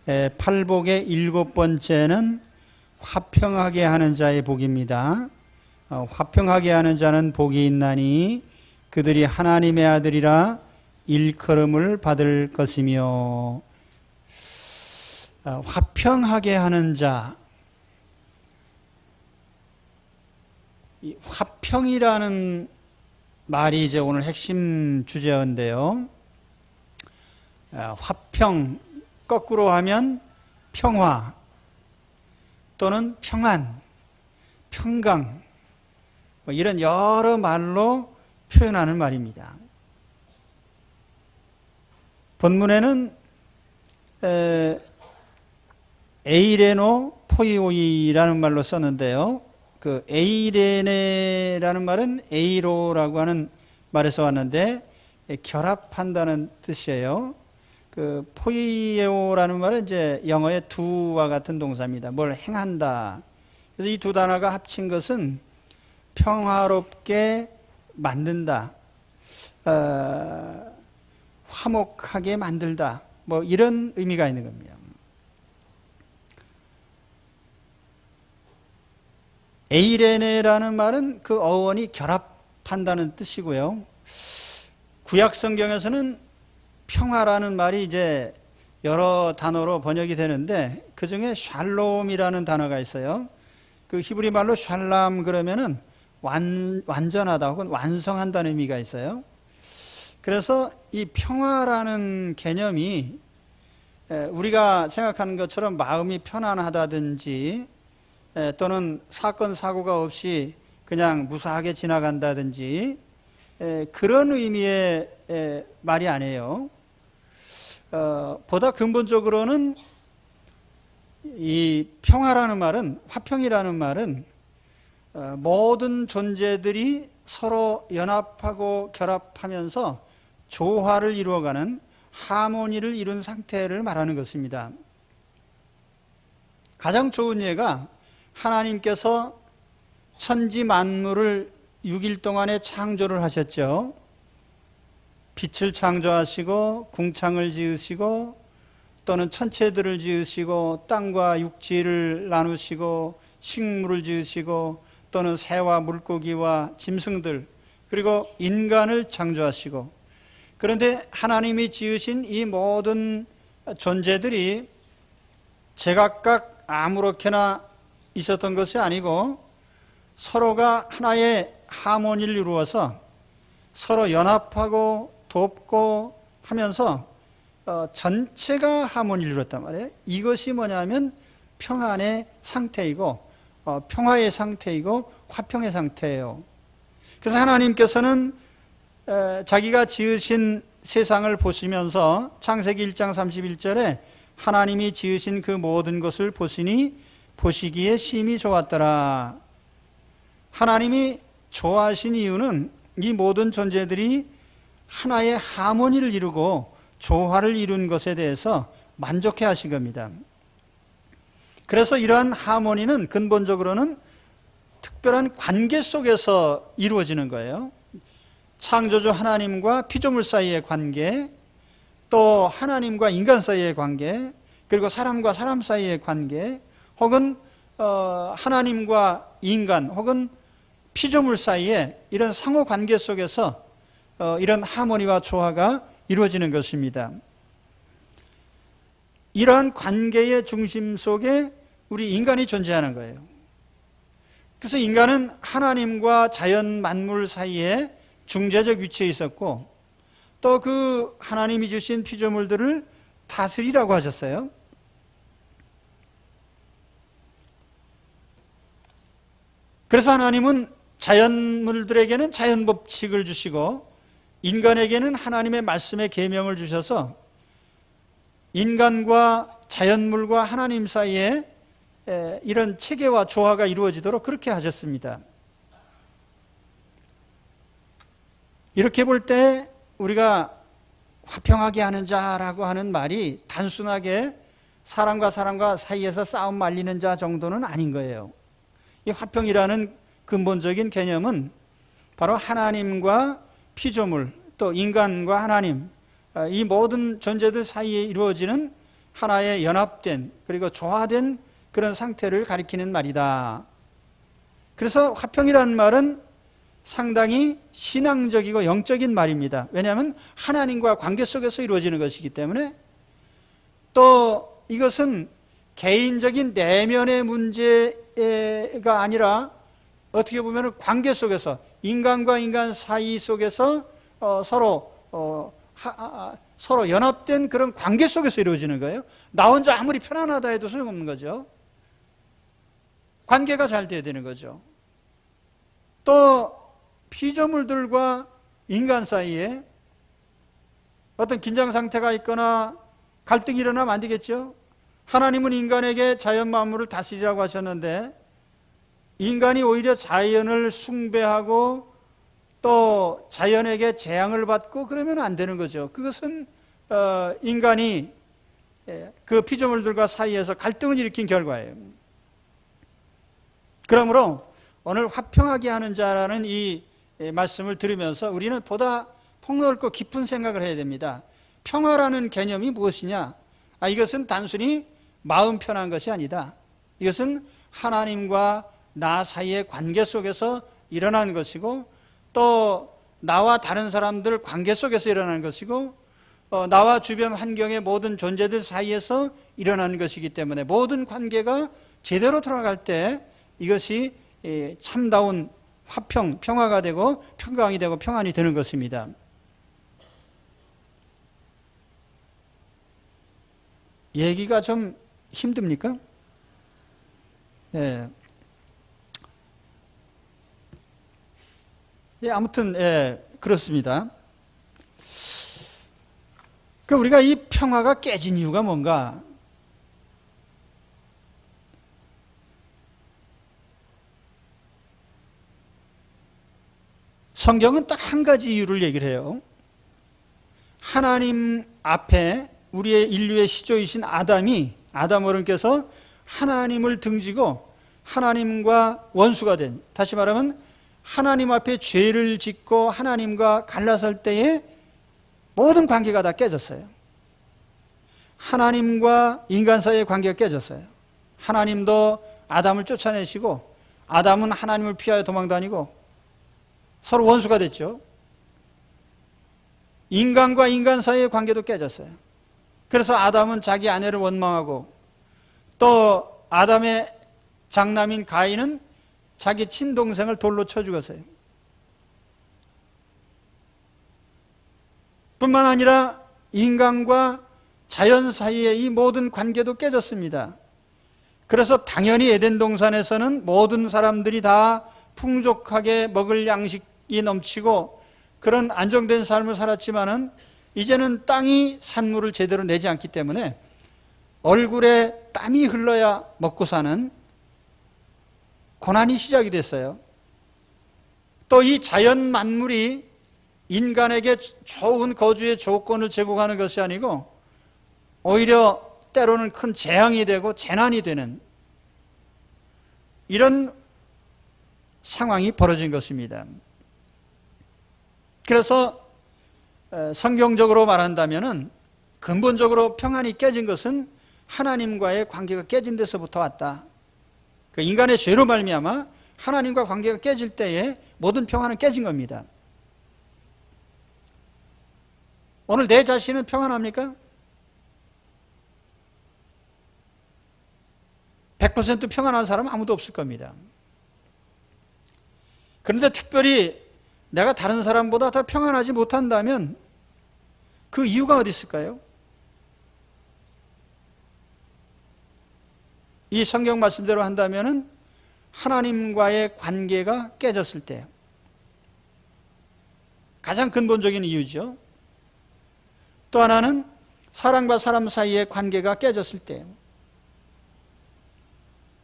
팔복의 7번째는 화평하게 하는 자의 복입니다. 화평하게 하는 자는 복이 있나니 그들이 하나님의 아들이라 일컬음을 받을 것이며. 화평하게 하는 자, 이 화평이라는 말이 이제 오늘 핵심 주제인데요. 화평, 거꾸로 하면 평화 또는 평안, 평강, 이런 여러 말로 표현하는 말입니다. 본문에는 에이레노 포이오이라는 말로 썼는데요. 그 에이레네라는 말은 에이로라고 하는 말에서 왔는데 결합한다는 뜻이에요. 그 포이에오라는 말은 이제 영어의 do와 같은 동사입니다. 뭘 행한다. 그래서 이 두 단어가 합친 것은 평화롭게 만든다, 화목하게 만들다, 이런 의미가 있는 겁니다. 에이레네라는 말은 그 어원이 결합한다는 뜻이고요. 구약 성경에서는 평화라는 말이 이제 여러 단어로 번역이 되는데 그 중에 샬롬이라는 단어가 있어요. 그 히브리 말로 샬람 그러면은 완전하다 혹은 완성한다는 의미가 있어요. 그래서 이 평화라는 개념이 우리가 생각하는 것처럼 마음이 편안하다든지 또는 사건 사고가 없이 그냥 무사하게 지나간다든지 그런 의미의 말이 아니에요. 보다 근본적으로는 이 평화라는 말은, 화평이라는 말은 모든 존재들이 서로 연합하고 결합하면서 조화를 이루어가는, 하모니를 이룬 상태를 말하는 것입니다. 가장 좋은 예가 하나님께서 천지 만물을 6일 동안에 창조를 하셨죠. 빛을 창조하시고 궁창을 지으시고 또는 천체들을 지으시고 땅과 육지를 나누시고 식물을 지으시고 또는 새와 물고기와 짐승들 그리고 인간을 창조하시고, 그런데 하나님이 지으신 이 모든 존재들이 제각각 아무렇게나 있었던 것이 아니고 서로가 하나의 하모니를 이루어서 서로 연합하고 돕고 하면서 전체가 하모니를 이루었단 말이에요. 이것이 뭐냐면 평안의 상태이고 평화의 상태이고 화평의 상태예요. 그래서 하나님께서는 자기가 지으신 세상을 보시면서 창세기 1장 31절에 하나님이 지으신 그 모든 것을 보시니 보시기에 심히 좋았더라. 하나님이 좋아하신 이유는 이 모든 존재들이 하나의 하모니를 이루고 조화를 이룬 것에 대해서 만족해 하신 겁니다. 그래서 이러한 하모니는 근본적으로는 특별한 관계 속에서 이루어지는 거예요. 창조주 하나님과 피조물 사이의 관계, 또 하나님과 인간 사이의 관계, 그리고 사람과 사람 사이의 관계, 혹은 하나님과 인간 혹은 피조물 사이에 이런 상호 관계 속에서 이런 하모니와 조화가 이루어지는 것입니다. 이러한 관계의 중심 속에 우리 인간이 존재하는 거예요. 그래서 인간은 하나님과 자연 만물 사이에 중재적 위치에 있었고 또 그 하나님이 주신 피조물들을 다스리라고 하셨어요. 그래서 하나님은 자연물들에게는 자연 법칙을 주시고 인간에게는 하나님의 말씀의 계명을 주셔서 인간과 자연물과 하나님 사이에 이런 체계와 조화가 이루어지도록 그렇게 하셨습니다. 이렇게 볼 때 우리가 화평하게 하는 자라고 하는 말이 단순하게 사람과 사람과 사이에서 싸움 말리는 자 정도는 아닌 거예요. 이 화평이라는 근본적인 개념은 바로 하나님과 피조물 또 인간과 하나님, 이 모든 존재들 사이에 이루어지는 하나의 연합된 그리고 조화된 그런 상태를 가리키는 말이다. 그래서 화평이라는 말은 상당히 신앙적이고 영적인 말입니다. 왜냐하면 하나님과 관계 속에서 이루어지는 것이기 때문에, 또 이것은 개인적인 내면의 문제가 아니라 어떻게 보면 관계 속에서, 인간과 인간 사이 속에서 서로 연합된 그런 관계 속에서 이루어지는 거예요. 나 혼자 아무리 편안하다 해도 소용없는 거죠. 관계가 잘 돼야 되는 거죠. 또 피조물들과 인간 사이에 어떤 긴장 상태가 있거나 갈등이 일어나면 안 되겠죠. 하나님은 인간에게 자연 만물을 다스리라고 하셨는데, 인간이 오히려 자연을 숭배하고 또 자연에게 재앙을 받고 그러면 안 되는 거죠. 그것은 인간이 그 피조물들과 사이에서 갈등을 일으킨 결과예요. 그러므로 오늘 화평하게 하는 자라는 이 말씀을 들으면서 우리는 보다 폭넓고 깊은 생각을 해야 됩니다. 평화라는 개념이 무엇이냐? 이것은 단순히 마음 편한 것이 아니다. 이것은 하나님과 나 사이의 관계 속에서 일어나는 것이고, 또 나와 다른 사람들 관계 속에서 일어나는 것이고, 나와 주변 환경의 모든 존재들 사이에서 일어나는 것이기 때문에 모든 관계가 제대로 돌아갈 때 이것이 참다운 화평, 평화가 되고 평강이 되고 평안이 되는 것입니다. 얘기가 좀 힘듭니까? 아무튼 그렇습니다. 우리가 이 평화가 깨진 이유가 뭔가? 성경은 딱 한 가지 이유를 얘기를 해요. 하나님 앞에 우리의 인류의 시조이신 아담 어른께서 하나님을 등지고 하나님과 원수가 된, 다시 말하면 하나님 앞에 죄를 짓고 하나님과 갈라설 때에 모든 관계가 다 깨졌어요. 하나님과 인간 사이의 관계가 깨졌어요. 하나님도 아담을 쫓아내시고 아담은 하나님을 피하여 도망다니고 서로 원수가 됐죠. 인간과 인간 사이의 관계도 깨졌어요. 그래서 아담은 자기 아내를 원망하고, 또 아담의 장남인 가인은 자기 친동생을 돌로 쳐 죽었어요. 뿐만 아니라 인간과 자연 사이의 이 모든 관계도 깨졌습니다. 그래서 당연히 에덴 동산에서는 모든 사람들이 다 풍족하게 먹을 양식이 넘치고 그런 안정된 삶을 살았지만은, 이제는 땅이 산물을 제대로 내지 않기 때문에 얼굴에 땀이 흘러야 먹고 사는 고난이 시작이 됐어요. 또 이 자연 만물이 인간에게 좋은 거주의 조건을 제공하는 것이 아니고 오히려 때로는 큰 재앙이 되고 재난이 되는 이런 상황이 벌어진 것입니다. 그래서 성경적으로 말한다면은 근본적으로 평안이 깨진 것은 하나님과의 관계가 깨진 데서부터 왔다. 그 인간의 죄로 말미암아 하나님과 관계가 깨질 때에 모든 평안은 깨진 겁니다. 오늘 내 자신은 평안합니까? 100% 평안한 사람은 아무도 없을 겁니다. 그런데 특별히 내가 다른 사람보다 더 평안하지 못한다면 그 이유가 어디 있을까요? 이 성경 말씀대로 한다면은 하나님과의 관계가 깨졌을 때, 가장 근본적인 이유죠. 또 하나는 사람과 사람 사이의 관계가 깨졌을 때,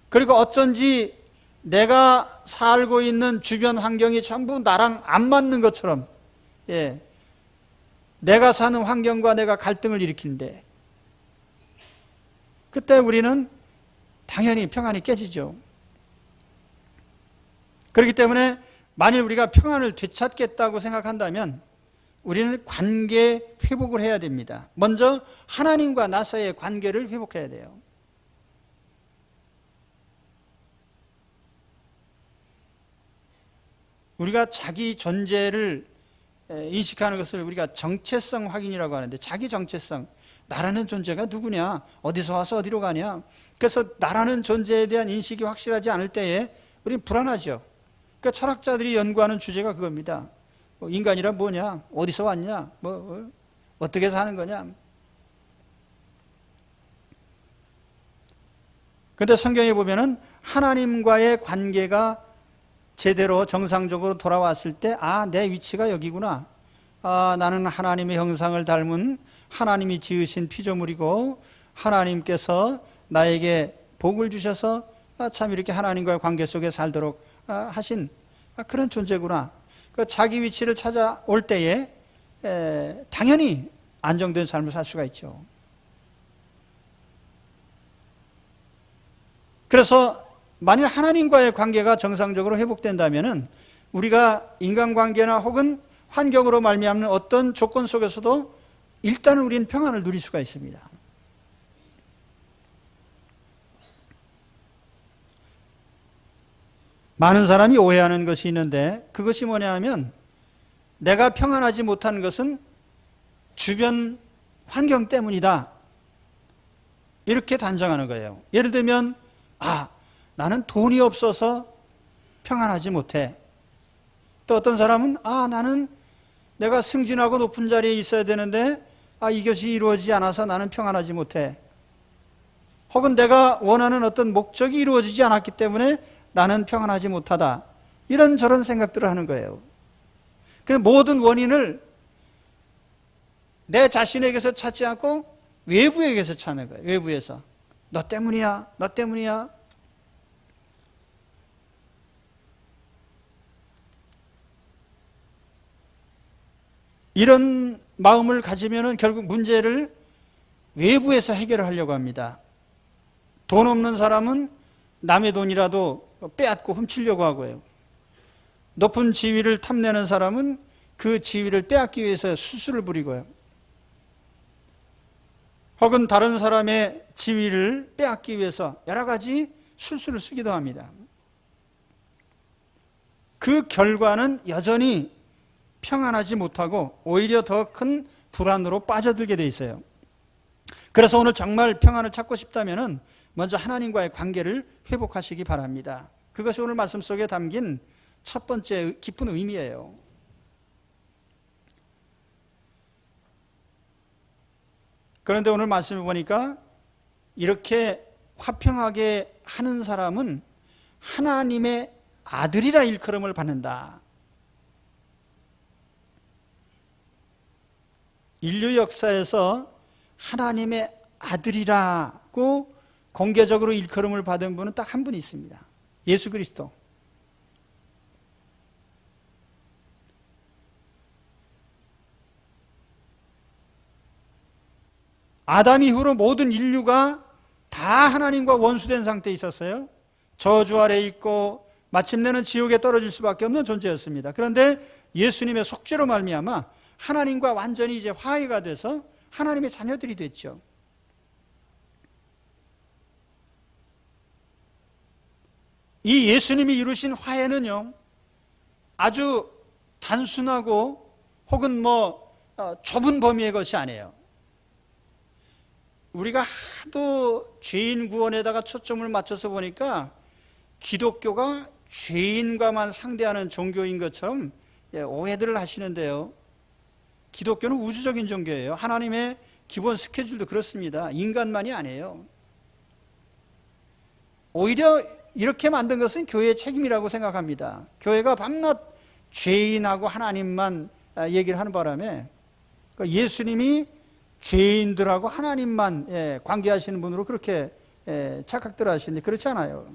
그리고 어쩐지 내가 살고 있는 주변 환경이 전부 나랑 안 맞는 것처럼, 내가 사는 환경과 내가 갈등을 일으키는데, 그때 우리는 당연히 평안이 깨지죠. 그렇기 때문에 만일 우리가 평안을 되찾겠다고 생각한다면 우리는 관계 회복을 해야 됩니다. 먼저 하나님과 나 사이의 관계를 회복해야 돼요. 우리가 자기 존재를 인식하는 것을 우리가 정체성 확인이라고 하는데, 자기 정체성, 나라는 존재가 누구냐, 어디서 와서 어디로 가냐. 그래서 나라는 존재에 대한 인식이 확실하지 않을 때에 우리는 불안하죠. 그러니까 철학자들이 연구하는 주제가 그겁니다. 인간이란 뭐냐, 어디서 왔냐, 어떻게 사는 거냐. 그런데 성경에 보면은 하나님과의 관계가 제대로 정상적으로 돌아왔을 때, 내 위치가 여기구나. 나는 하나님의 형상을 닮은 하나님이 지으신 피조물이고, 하나님께서 나에게 복을 주셔서 참 이렇게 하나님과의 관계 속에 살도록 하신 그런 존재구나. 그 자기 위치를 찾아올 때에 당연히 안정된 삶을 살 수가 있죠. 그래서 만일 하나님과의 관계가 정상적으로 회복된다면은 우리가 인간관계나 혹은 환경으로 말미암는 어떤 조건 속에서도 일단은 우리는 평안을 누릴 수가 있습니다. 많은 사람이 오해하는 것이 있는데, 그것이 뭐냐 하면, 내가 평안하지 못하는 것은 주변 환경 때문이다, 이렇게 단정하는 거예요. 예를 들면 나는 돈이 없어서 평안하지 못해. 또 어떤 사람은 나는 내가 승진하고 높은 자리에 있어야 되는데 이것이 이루어지지 않아서 나는 평안하지 못해. 혹은 내가 원하는 어떤 목적이 이루어지지 않았기 때문에 나는 평안하지 못하다. 이런저런 생각들을 하는 거예요. 그 모든 원인을 내 자신에게서 찾지 않고 외부에게서 찾는 거예요. 외부에서. 너 때문이야, 너 때문이야. 이런 마음을 가지면은 결국 문제를 외부에서 해결하려고 합니다. 돈 없는 사람은 남의 돈이라도 빼앗고 훔치려고 하고요. 높은 지위를 탐내는 사람은 그 지위를 빼앗기 위해서 수술을 부리고요. 혹은 다른 사람의 지위를 빼앗기 위해서 여러 가지 술수를 쓰기도 합니다. 그 결과는 여전히 평안하지 못하고 오히려 더 큰 불안으로 빠져들게 돼 있어요. 그래서 오늘 정말 평안을 찾고 싶다면 먼저 하나님과의 관계를 회복하시기 바랍니다. 그것이 오늘 말씀 속에 담긴 첫 번째 깊은 의미예요. 그런데 오늘 말씀을 보니까 이렇게 화평하게 하는 사람은 하나님의 아들이라 일컬음을 받는다. 인류 역사에서 하나님의 아들이라고 공개적으로 일컬음을 받은 분은 딱 한 분 있습니다. 예수 그리스도. 아담 이후로 모든 인류가 다 하나님과 원수된 상태에 있었어요. 저주 아래 있고 마침내는 지옥에 떨어질 수밖에 없는 존재였습니다. 그런데 예수님의 속죄로 말미암아 하나님과 완전히 이제 화해가 돼서 하나님의 자녀들이 됐죠. 이 예수님이 이루신 화해는요, 아주 단순하고 혹은 좁은 범위의 것이 아니에요. 우리가 하도 죄인 구원에다가 초점을 맞춰서 보니까 기독교가 죄인과만 상대하는 종교인 것처럼 오해들을 하시는데요. 기독교는 우주적인 종교예요. 하나님의 기본 스케줄도 그렇습니다. 인간만이 아니에요. 오히려 이렇게 만든 것은 교회의 책임이라고 생각합니다. 교회가 밤낮 죄인하고 하나님만 얘기를 하는 바람에 예수님이 죄인들하고 하나님만 관계하시는 분으로 그렇게 착각들 하시는데 그렇지 않아요.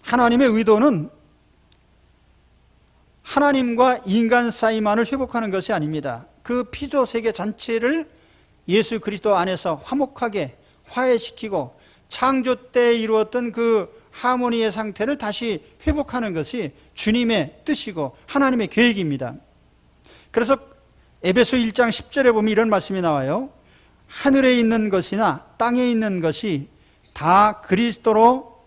하나님의 의도는 하나님과 인간 사이만을 회복하는 것이 아닙니다. 그 피조 세계 전체를 예수 그리스도 안에서 화목하게 화해시키고 창조 때 이루었던 그 하모니의 상태를 다시 회복하는 것이 주님의 뜻이고 하나님의 계획입니다. 그래서 에베소 1장 10절에 보면 이런 말씀이 나와요. 하늘에 있는 것이나 땅에 있는 것이 다 그리스도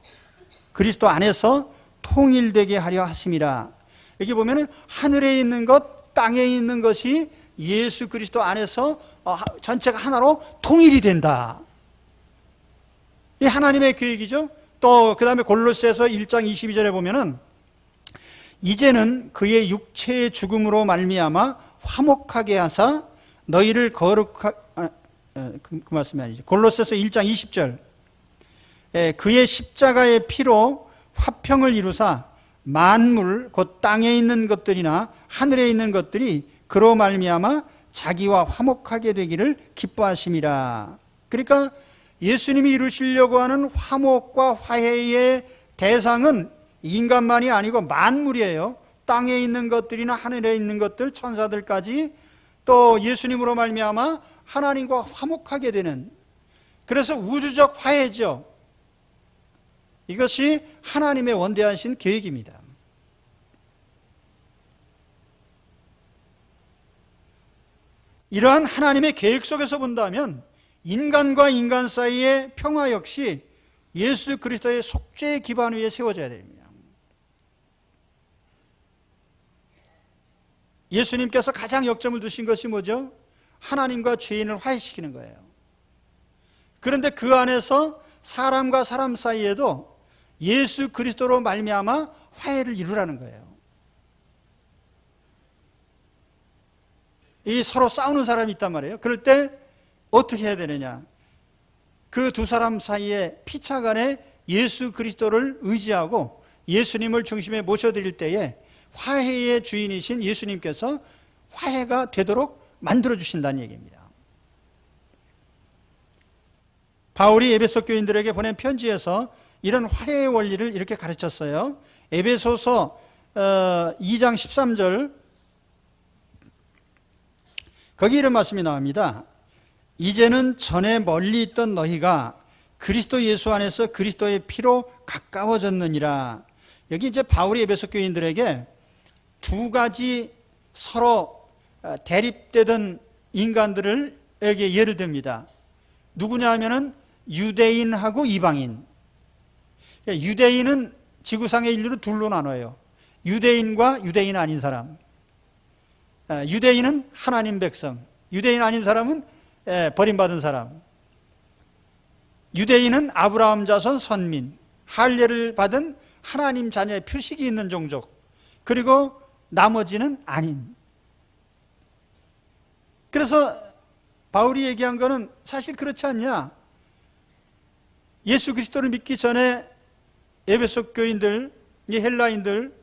안에서 통일되게 하려 하심이라. 여기 보면은 하늘에 있는 것, 땅에 있는 것이 예수 그리스도 안에서 전체가 하나로 통일이 된다. 이 하나님의 계획이죠. 또 그 다음에 골로새서 1장 22절에 보면은 이제는 그의 육체의 죽음으로 말미암아 화목하게 하사 너희를 그 말씀이 아니죠. 골로새서 1장 20절 그의 십자가의 피로 화평을 이루사 만물 곧 땅에 있는 것들이나 하늘에 있는 것들이 그로 말미암아 자기와 화목하게 되기를 기뻐하심이라. 그러니까 예수님이 이루시려고 하는 화목과 화해의 대상은 인간만이 아니고 만물이에요. 땅에 있는 것들이나 하늘에 있는 것들, 천사들까지 또 예수님으로 말미암아 하나님과 화목하게 되는, 그래서 우주적 화해죠. 이것이 하나님의 원대하신 계획입니다. 이러한 하나님의 계획 속에서 본다면 인간과 인간 사이의 평화 역시 예수 그리스도의 속죄의 기반 위에 세워져야 됩니다. 예수님께서 가장 역점을 두신 것이 뭐죠? 하나님과 죄인을 화해시키는 거예요. 그런데 그 안에서 사람과 사람 사이에도 예수 그리스도로 말미암아 화해를 이루라는 거예요. 이 서로 싸우는 사람이 있단 말이에요. 그럴 때 어떻게 해야 되느냐? 그 두 사람 사이에 피차간에 예수 그리스도를 의지하고 예수님을 중심에 모셔드릴 때에 화해의 주인이신 예수님께서 화해가 되도록 만들어주신다는 얘기입니다. 바울이 에베소 교인들에게 보낸 편지에서 이런 화해의 원리를 이렇게 가르쳤어요. 에베소서 2장 13절 거기 이런 말씀이 나옵니다. 이제는 전에 멀리 있던 너희가 그리스도 예수 안에서 그리스도의 피로 가까워졌느니라. 여기 이제 바울이 에베소 교인들에게 두 가지 서로 대립되던 인간들에게 예를 듭니다. 누구냐 하면은 유대인하고 이방인. 유대인은 지구상의 인류를 둘로 나눠요. 유대인과 유대인 아닌 사람. 유대인은 하나님 백성, 유대인 아닌 사람은 버림받은 사람. 유대인은 아브라함 자손 선민, 할례를 받은 하나님 자녀의 표식이 있는 종족. 그리고 나머지는 아닌. 그래서 바울이 얘기한 거는 사실 그렇지 않냐? 예수 그리스도를 믿기 전에 에베소 교인들, 이 헬라인들,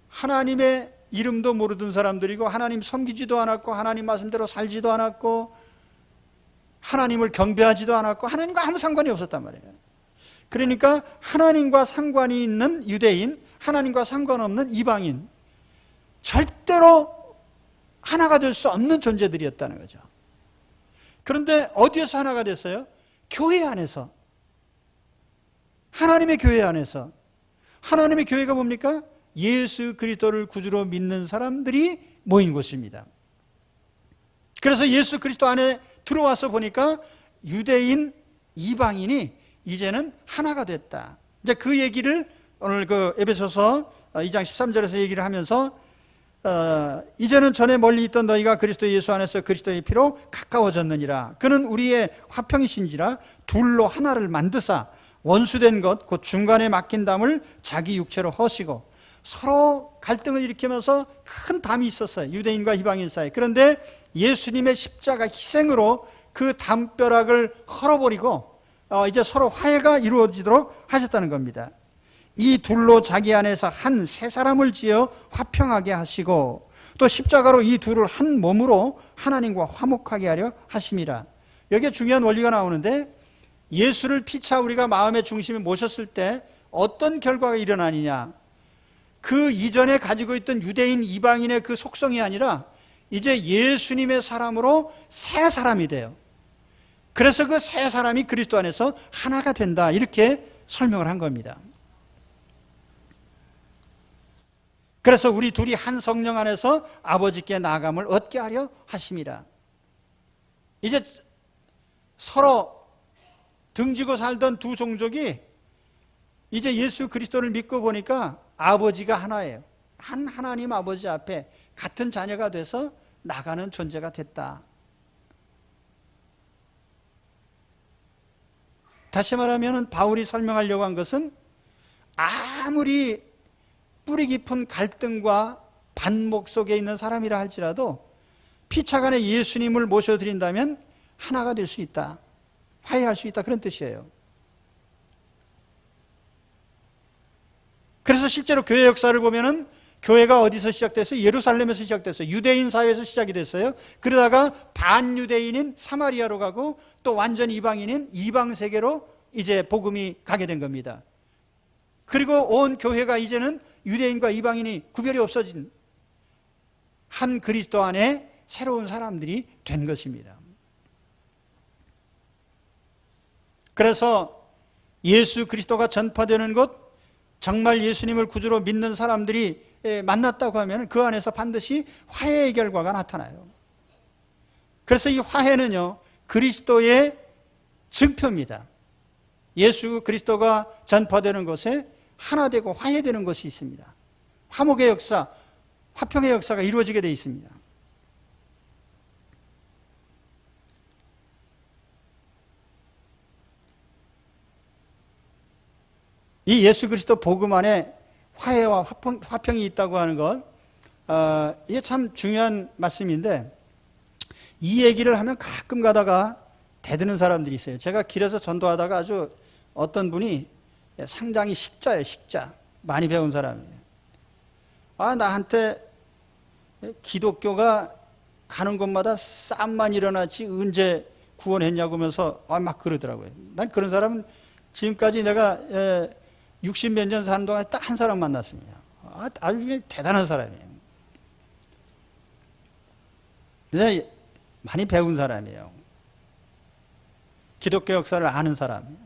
하나님의 이름도 모르던 사람들이고 하나님 섬기지도 않았고 하나님 말씀대로 살지도 않았고 하나님을 경배하지도 않았고 하나님과 아무 상관이 없었단 말이에요. 그러니까 하나님과 상관이 있는 유대인, 하나님과 상관없는 이방인, 절대로 하나가 될 수 없는 존재들이었다는 거죠. 그런데 어디에서 하나가 됐어요? 교회 안에서. 하나님의 교회 안에서. 하나님의 교회가 뭡니까? 예수 그리스도를 구주로 믿는 사람들이 모인 곳입니다. 그래서 예수 그리스도 안에 들어와서 보니까 유대인, 이방인이 이제는 하나가 됐다. 이제 그 얘기를 오늘 그 에베소서 2장 13절에서 얘기를 하면서 이제는 전에 멀리 있던 너희가 그리스도 예수 안에서 그리스도의 피로 가까워졌느니라. 그는 우리의 화평이신지라 둘로 하나를 만드사 원수된 것 곧 중간에 막힌 담을 자기 육체로 허시고. 서로 갈등을 일으키면서 큰 담이 있었어요. 유대인과 이방인 사이. 그런데 예수님의 십자가 희생으로 그 담벼락을 헐어버리고 이제 서로 화해가 이루어지도록 하셨다는 겁니다. 이 둘로 자기 안에서 한 세 사람을 지어 화평하게 하시고 또 십자가로 이 둘을 한 몸으로 하나님과 화목하게 하려 하심이라. 여기에 중요한 원리가 나오는데 예수를 피차 우리가 마음의 중심에 모셨을 때 어떤 결과가 일어나느냐. 그 이전에 가지고 있던 유대인, 이방인의 그 속성이 아니라 이제 예수님의 사람으로 새 사람이 돼요. 그래서 그 세 사람이 그리스도 안에서 하나가 된다, 이렇게 설명을 한 겁니다. 그래서 우리 둘이 한 성령 안에서 아버지께 나아감을 얻게 하려 하심이라. 이제 서로 등지고 살던 두 종족이 이제 예수 그리스도를 믿고 보니까 아버지가 하나예요. 한 하나님 아버지 앞에 같은 자녀가 돼서 나가는 존재가 됐다. 다시 말하면 바울이 설명하려고 한 것은 아무리 뿌리 깊은 갈등과 반목 속에 있는 사람이라 할지라도 피차간에 예수님을 모셔드린다면 하나가 될 수 있다, 화해할 수 있다, 그런 뜻이에요. 그래서 실제로 교회 역사를 보면은 교회가 어디서 시작됐어요? 예루살렘에서 시작됐어요. 유대인 사회에서 시작이 됐어요. 그러다가 반유대인인 사마리아로 가고 또 완전 이방인인 이방 세계로 이제 복음이 가게 된 겁니다. 그리고 온 교회가 이제는 유대인과 이방인이 구별이 없어진 한 그리스도 안에 새로운 사람들이 된 것입니다. 그래서 예수 그리스도가 전파되는 곳, 정말 예수님을 구주로 믿는 사람들이 만났다고 하면 그 안에서 반드시 화해의 결과가 나타나요. 그래서 이 화해는요, 그리스도의 증표입니다. 예수 그리스도가 전파되는 곳에 하나 되고 화해되는 것이 있습니다. 화목의 역사, 화평의 역사가 이루어지게 되어 있습니다. 이 예수 그리스도 복음 안에 화해와 화평이 있다고 하는 것, 이게 참 중요한 말씀인데, 이 얘기를 하면 가끔 가다가 대드는 사람들이 있어요. 제가 길에서 전도하다가 아주 어떤 분이 상당히 식자예요, 식자. 많이 배운 사람이에요. 나한테 기독교가 가는 곳마다 싸움만 일어나지 언제 구원했냐고 하면서 막 그러더라고요. 난 그런 사람은 지금까지 내가 60몇 년 사는 동안에 딱 한 사람 만났습니다. 아주 대단한 사람이에요. 근데 많이 배운 사람이에요. 기독교 역사를 아는 사람이에요.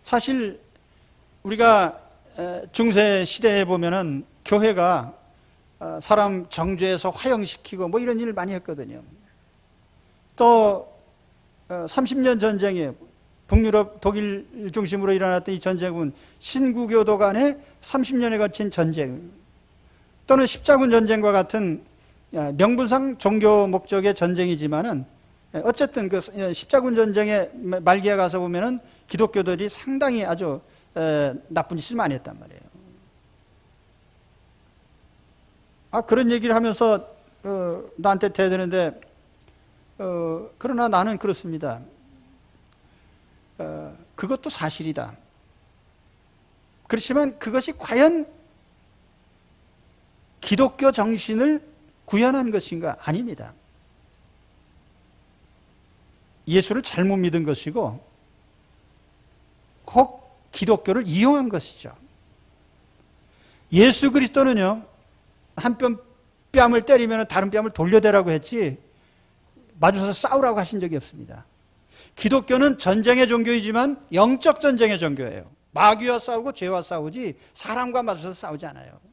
사실 우리가 중세 시대에 보면은 교회가 사람 정죄해서 화형시키고 뭐 이런 일을 많이 했거든요. 또 30년 전쟁에 북유럽 독일 중심으로 일어났던 이 전쟁은 신구교도 간에 30년에 걸친 전쟁, 또는 십자군 전쟁과 같은 명분상 종교 목적의 전쟁이지만은 어쨌든 그 십자군 전쟁의 말기에 가서 보면은 기독교들이 상당히 아주 나쁜 짓을 많이 했단 말이에요. 그런 얘기를 하면서 나한테 대드는데, 그러나 나는 그렇습니다. 그것도 사실이다. 그렇지만 그것이 과연 기독교 정신을 구현한 것인가? 아닙니다. 예수를 잘못 믿은 것이고 혹 기독교를 이용한 것이죠. 예수 그리스도는요, 한 뺨을 때리면 다른 뺨을 돌려대라고 했지 마주서서 싸우라고 하신 적이 없습니다. 기독교는 전쟁의 종교이지만 영적 전쟁의 종교예요. 마귀와 싸우고 죄와 싸우지 사람과 마주서서 싸우지 않아요.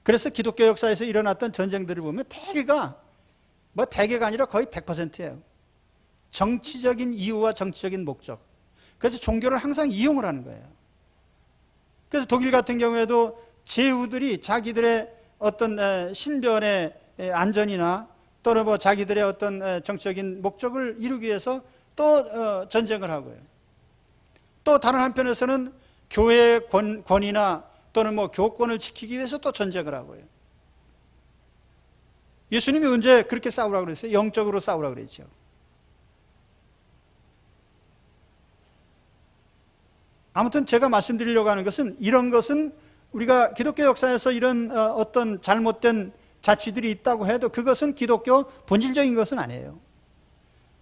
그래서 기독교 역사에서 일어났던 전쟁들을 보면 대개가 대개가 아니라 거의 100%예요. 정치적인 이유와 정치적인 목적. 그래서 종교를 항상 이용을 하는 거예요. 그래서 독일 같은 경우에도 제후들이 자기들의 어떤 신변의 안전이나 또는 뭐 자기들의 어떤 정치적인 목적을 이루기 위해서 또 전쟁을 하고요. 또 다른 한편에서는 교회의 권위나 또는 뭐 교권을 지키기 위해서 또 전쟁을 하고요. 예수님이 언제 그렇게 싸우라고 그랬어요? 영적으로 싸우라고 그랬죠. 아무튼 제가 말씀드리려고 하는 것은, 이런 것은 우리가 기독교 역사에서 이런 어떤 잘못된 자취들이 있다고 해도 그것은 기독교 본질적인 것은 아니에요.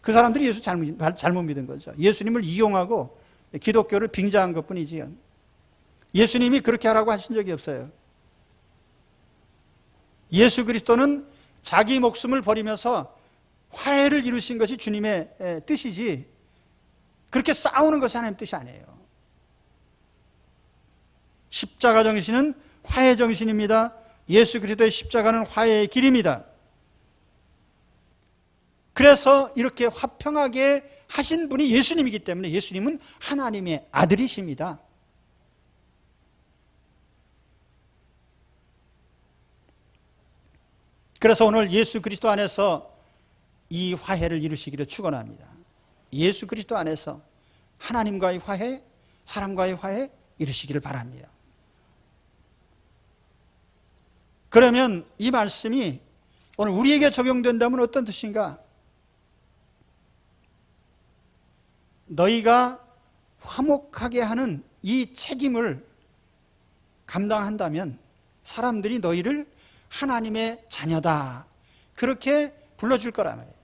그 사람들이 예수 잘못 믿은 거죠. 예수님을 이용하고 기독교를 빙자한 것뿐이지요. 예수님이 그렇게 하라고 하신 적이 없어요. 예수 그리스도는 자기 목숨을 버리면서 화해를 이루신 것이 주님의 뜻이지, 그렇게 싸우는 것이 하나님의 뜻이 아니에요. 십자가 정신은 화해 정신입니다. 예수 그리스도의 십자가는 화해의 길입니다. 그래서 이렇게 화평하게 하신 분이 예수님이기 때문에 예수님은 하나님의 아들이십니다. 그래서 오늘 예수 그리스도 안에서 이 화해를 이루시기를 축원합니다. 예수 그리스도 안에서 하나님과의 화해, 사람과의 화해 이루시기를 바랍니다. 그러면 이 말씀이 오늘 우리에게 적용된다면 어떤 뜻인가? 너희가 화목하게 하는 이 책임을 감당한다면 사람들이 너희를 하나님의 자녀다, 그렇게 불러줄 거란 말이에요.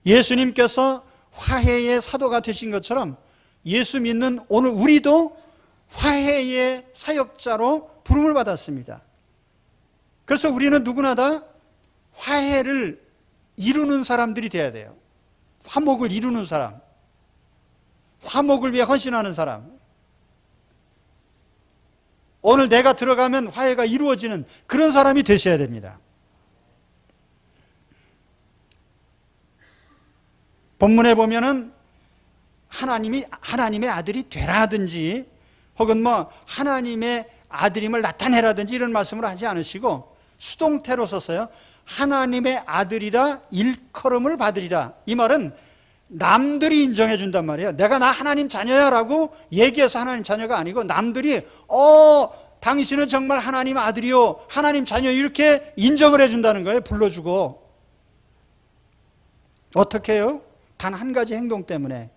예수님께서 화해의 사도가 되신 것처럼 예수 믿는 오늘 우리도 화해의 사역자로 부름을 받았습니다. 그래서 우리는 누구나 다 화해를 이루는 사람들이 되어야 돼요. 화목을 이루는 사람, 화목을 위해 헌신하는 사람. 오늘 내가 들어가면 화해가 이루어지는 그런 사람이 되셔야 됩니다. 본문에 보면은 하나님의 아들이 되라든지 혹은 하나님의 아들임을 나타내라든지 이런 말씀을 하지 않으시고 수동태로 썼어요. 하나님의 아들이라 일컬음을 받으리라. 이 말은 남들이 인정해 준단 말이에요. 내가 나 하나님 자녀야 라고 얘기해서 하나님 자녀가 아니고 남들이 당신은 정말 하나님 아들이요, 하나님 자녀, 이렇게 인정을 해 준다는 거예요. 불러주고. 어떻게 해요? 단 한 가지 행동 때문에,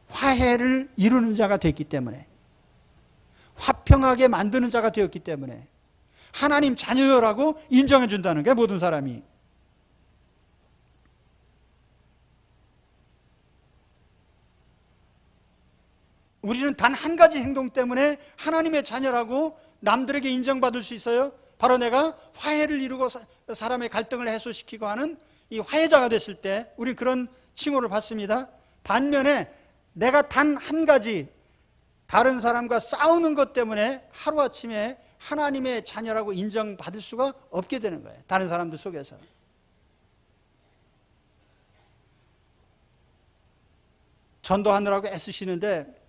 화해를 이루는 자가 됐기 때문에, 화평하게 만드는 자가 되었기 때문에 하나님 자녀라고 인정해 준다는 거예요. 모든 사람이. 우리는 단 한 가지 행동 때문에 하나님의 자녀라고 남들에게 인정받을 수 있어요. 바로 내가 화해를 이루고 사람의 갈등을 해소시키고 하는 이 화해자가 됐을 때 우리는 그런 칭호를 받습니다. 반면에 내가 단 한 가지 다른 사람과 싸우는 것 때문에 하루아침에 하나님의 자녀라고 인정받을 수가 없게 되는 거예요. 다른 사람들 속에서. 전도하느라고 애쓰시는데,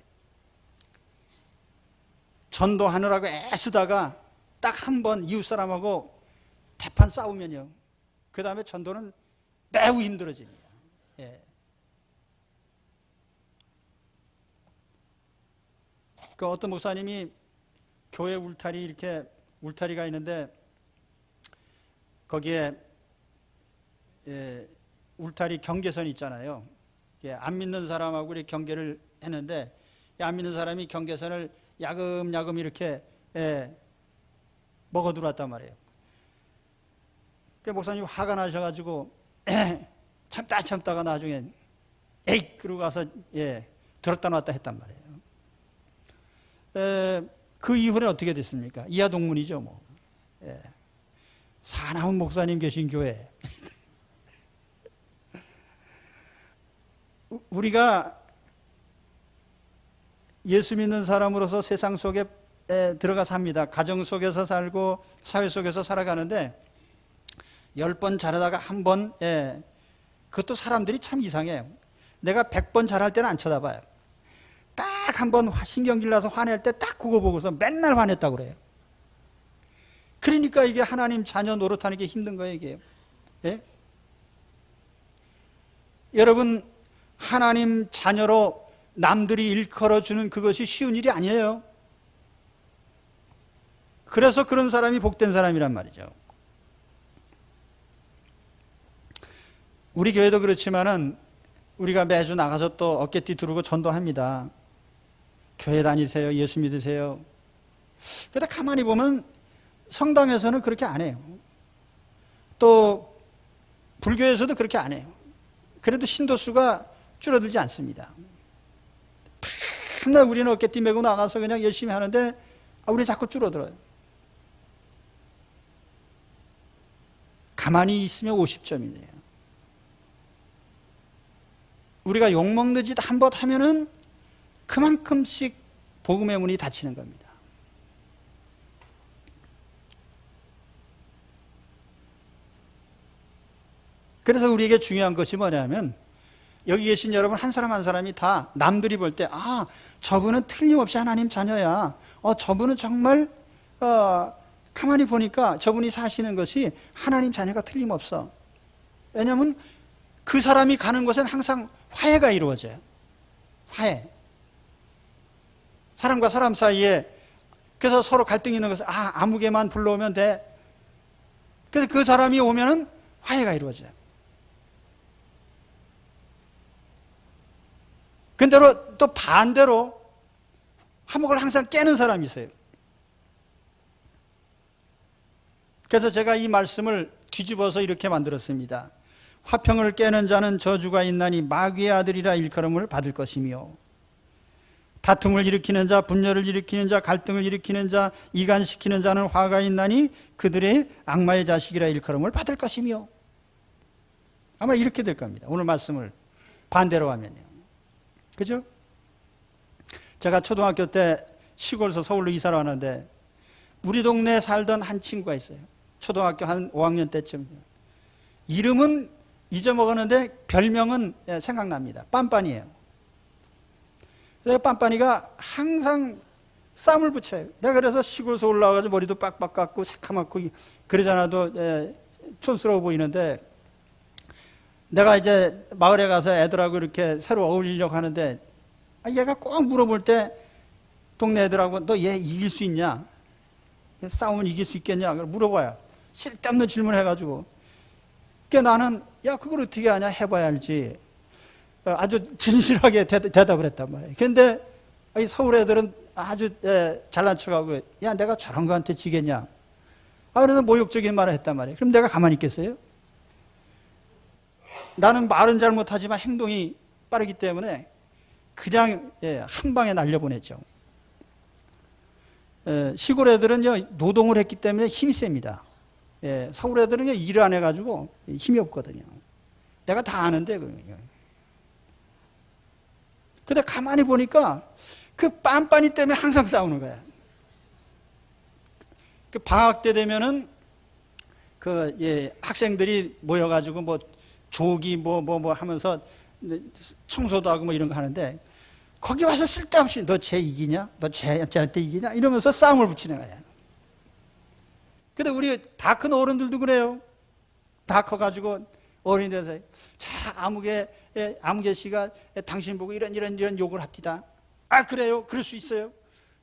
전도하느라고 애쓰다가 딱 한 번 이웃 사람하고 대판 싸우면요, 그 다음에 전도는 매우 힘들어집니다. 예. 그 어떤 목사님이 교회 울타리, 이렇게 울타리가 있는데 거기에 울타리 경계선이 있잖아요. 안 믿는 사람하고 이렇게 경계를 했는데, 안 믿는 사람이 경계선을 야금야금 이렇게 먹어 들어왔단 말이에요. 그 목사님 화가 나셔가지고 참다가 나중에 에이 그러고 가서 들었다 놨다 했단 말이에요. 그 이후에 어떻게 됐습니까? 이하동문이죠 뭐. 사나운 목사님 계신 교회. 우리가 예수 믿는 사람으로서 세상 속에 들어가 삽니다. 가정 속에서 살고 사회 속에서 살아가는데 10번 잘하다가 한 번, 그것도 사람들이 참 이상해요. 내가 100번 잘할 때는 안 쳐다봐요. 딱 한 번 신경질 나서 화낼 때 딱 그거 보고서 맨날 화냈다고 그래요. 그러니까 이게 하나님 자녀 노릇하는 게 힘든 거예요, 이게. 예? 여러분, 하나님 자녀로 남들이 일컬어주는 그것이 쉬운 일이 아니에요. 그래서 그런 사람이 복된 사람이란 말이죠. 우리 교회도 그렇지만은 우리가 매주 나가서 또 어깨띠 두르고 전도합니다. 교회 다니세요, 예수 믿으세요. 그런데 가만히 보면 성당에서는 그렇게 안 해요. 또 불교에서도 그렇게 안 해요. 그래도 신도수가 줄어들지 않습니다. 맨날 우리는 어깨띠 메고 나가서 그냥 열심히 하는데 우리 자꾸 줄어들어요. 가만히 있으면 50점이네요. 우리가 욕먹는 짓 한 번 하면은 그만큼씩 복음의 문이 닫히는 겁니다. 그래서 우리에게 중요한 것이 뭐냐면 여기 계신 여러분 한 사람 한 사람이 다 남들이 볼 때 저분은 틀림없이 하나님 자녀야. 저분은 정말 가만히 보니까 저분이 사시는 것이 하나님 자녀가 틀림없어. 왜냐하면 그 사람이 가는 곳엔 항상 화해가 이루어져요. 화해. 사람과 사람 사이에 그래서 서로 갈등이 있는 것을 아무개만 불러오면 돼. 그래서 그 사람이 오면은 화해가 이루어져요. 근데 또 반대로 화목을 항상 깨는 사람이 있어요. 그래서 제가 이 말씀을 뒤집어서 이렇게 만들었습니다. 화평을 깨는 자는 저주가 있나니 마귀의 아들이라 일컬음을 받을 것이며 다툼을 일으키는 자, 분열을 일으키는 자, 갈등을 일으키는 자, 이간시키는 자는 화가 있나니 그들의 악마의 자식이라 일컬음을 받을 것이며 아마 이렇게 될 겁니다. 오늘 말씀을 반대로 하면요. 그죠? 제가 초등학교 때 시골에서 서울로 이사를 왔는데 우리 동네에 살던 한 친구가 있어요. 초등학교 한 5학년 때쯤. 이름은 잊어먹었는데 별명은 생각납니다. 빤빤이에요. 내가 빤빤이가 항상 쌈을 붙여요. 내가 그래서 시골에서 올라와가지고 머리도 빡빡 깎고 새카맣고 그러잖아도 촌스러워 보이는데 내가 이제 마을에 가서 애들하고 이렇게 새로 어울리려고 하는데 얘가 꼭 물어볼 때 동네 애들하고 너 얘 이길 수 있냐? 싸우면 이길 수 있겠냐? 물어봐요. 쓸데없는 질문을 해가지고. 그러니까 나는 야 그걸 어떻게 하냐 해봐야 알지. 아주 진실하게 대답을 했단 말이에요. 그런데 서울 애들은 아주 잘난 척하고 야 내가 저런 거한테 지겠냐. 그래서 모욕적인 말을 했단 말이에요. 그럼 내가 가만히 있겠어요? 나는 말은 잘못하지만 행동이 빠르기 때문에 그냥 한 방에 날려보냈죠. 시골 애들은요 노동을 했기 때문에 힘이 셉니다. 서울 애들은 일을 안 해가지고 힘이 없거든요. 내가 다 아는데 근데 가만히 보니까 그 빤빤이 때문에 항상 싸우는 거야. 그 방학 때 되면은 학생들이 모여가지고 뭐 조기 뭐 하면서 청소도 하고 뭐 이런 거 하는데 거기 와서 쓸데없이 너 쟤 이기냐? 너 쟤한테 이기냐? 이러면서 싸움을 붙이는 거야. 근데 우리 다 큰 어른들도 그래요. 다 커가지고 어른이 돼서 자 아무개 씨가 당신 보고 이런 욕을 합디다. 그래요? 그럴 수 있어요?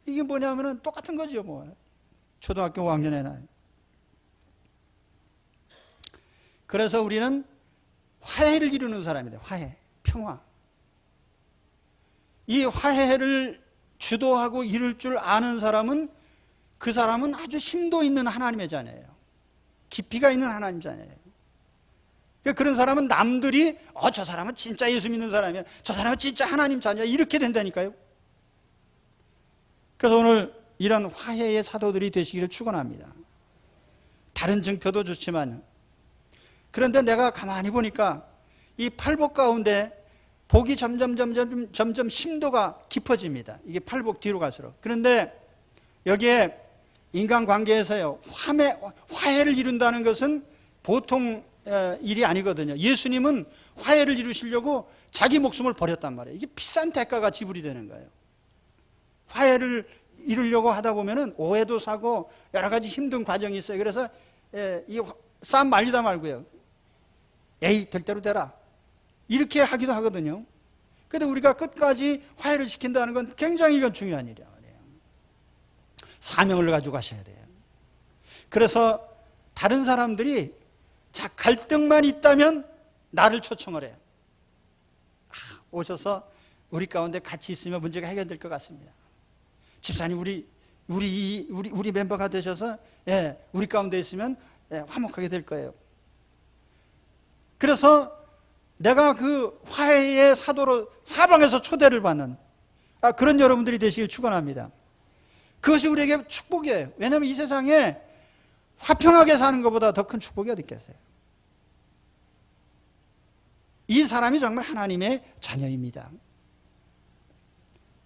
이게 뭐냐면은 똑같은 거죠 뭐. 초등학교 5학년에는. 그래서 우리는 화해를 이루는 사람이다. 화해, 평화. 이 화해를 주도하고 이룰 줄 아는 사람은 그 사람은 아주 심도 있는 하나님의 자녀예요. 깊이가 있는 하나님 자녀예요. 그런 사람은 남들이 저 사람은 진짜 예수 믿는 사람이야. 저 사람은 진짜 하나님 자녀야. 이렇게 된다니까요. 그래서 오늘 이런 화해의 사도들이 되시기를 축원합니다. 다른 증표도 좋지만 그런데 내가 가만히 보니까 이 팔복 가운데 복이 점점 심도가 깊어집니다. 이게 팔복 뒤로 갈수록. 그런데 여기에 인간관계에서요 화해를 이룬다는 것은 보통 일이 아니거든요. 예수님은 화해를 이루시려고 자기 목숨을 버렸단 말이에요. 이게 비싼 대가가 지불이 되는 거예요. 화해를 이루려고 하다 보면은 오해도 사고 여러 가지 힘든 과정이 있어요. 그래서 이 싸움 말리다 말고요. 에이 될 대로 되라. 이렇게 하기도 하거든요. 그런데 우리가 끝까지 화해를 시킨다는 건 굉장히 이건 중요한 일이야 말이에요. 사명을 가지고 가셔야 돼요. 그래서 다른 사람들이 갈등만 있다면 나를 초청을 해요. 오셔서 우리 가운데 같이 있으면 문제가 해결될 것 같습니다. 집사님 우리 멤버가 되셔서 우리 가운데 있으면 화목하게 될 거예요. 그래서 내가 그 화해의 사도로 사방에서 초대를 받는 그런 여러분들이 되시길 축원합니다. 그것이 우리에게 축복이에요. 왜냐하면 이 세상에 화평하게 사는 것보다 더 큰 축복이 어디 있겠어요? 이 사람이 정말 하나님의 자녀입니다.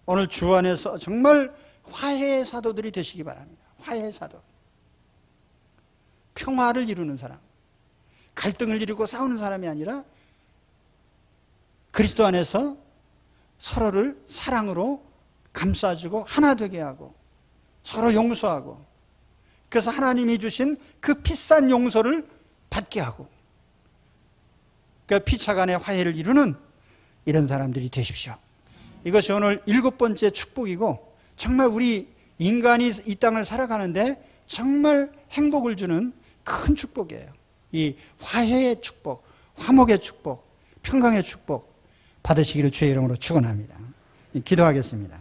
오늘 주 안에서 정말 화해의 사도들이 되시기 바랍니다. 화해의 사도. 평화를 이루는 사람. 갈등을 이루고 싸우는 사람이 아니라 그리스도 안에서 서로를 사랑으로 감싸주고 하나 되게 하고 서로 용서하고 그래서 하나님이 주신 그 비싼 용서를 받게 하고 그러니까 피차 간의 화해를 이루는 이런 사람들이 되십시오. 이것이 오늘 7번째 축복이고 정말 우리 인간이 이 땅을 살아가는데 정말 행복을 주는 큰 축복이에요. 이 화해의 축복, 화목의 축복, 평강의 축복 받으시기를 주의 이름으로 축원합니다. 기도하겠습니다.